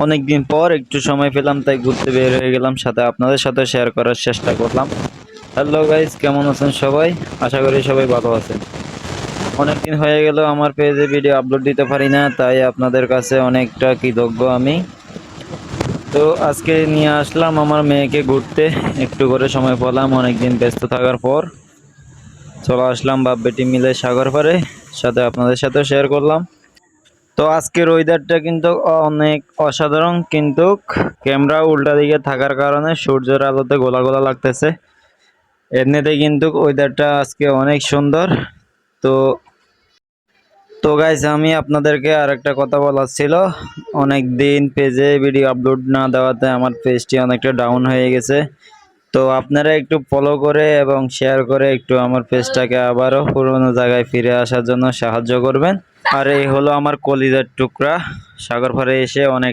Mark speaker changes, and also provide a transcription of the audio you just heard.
Speaker 1: অনেক দিন পর একটু সময় পেলাম, তাই ঘুরতে বের হয়ে গেলাম, সাথে আপনাদের সাথে শেয়ার করার চেষ্টা করলাম। হ্যালো গাইস, কেমন আছেন সবাই? আশা করি সবাই ভালো আছেন। অনেকদিন হয়ে গেল আমার পেজে ভিডিও আপলোড দিতে পারি না, তাই আপনাদের কাছে অনেকটা কৃতজ্ঞ আমি। তো আজকে নিয়ে আসলাম আমার মেয়েকে ঘুরতে, একটু করে সময় পেলাম অনেকদিন ব্যস্ত থাকার পর। চলে আসলাম বাপ বেটি মিলে সাগর পাড়ে, সাথে আপনাদের সাথে শেয়ার করলাম। তো আজকের ওয়েদারটা কিন্তু অনেক অসাধারণ, কিন্তু ক্যামেরা উল্টা দিকে থাকার কারণে সূর্যের আলোতে গোলা গোলা লাগতেছে। এমনিতে কিন্তু ওয়েদারটা আজকে অনেক সুন্দর। তো তো গাইস, আমি আপনাদেরকে আরেকটা কথা বলার ছিল। অনেক দিন পেজে ভিডিও আপলোড না দেওয়াতে আমার পেজটি অনেকটা ডাউন হয়ে গেছে। তো আপনারা একটু ফলো করে এবং শেয়ার করে একটু আমার পেজটাকে আবারও পুরোনো জায়গায় ফিরে আসার জন্য সাহায্য করবেন। আর এই হলো আমার কলিজার টুকরা, সাগর পাড়ে এসে অনেক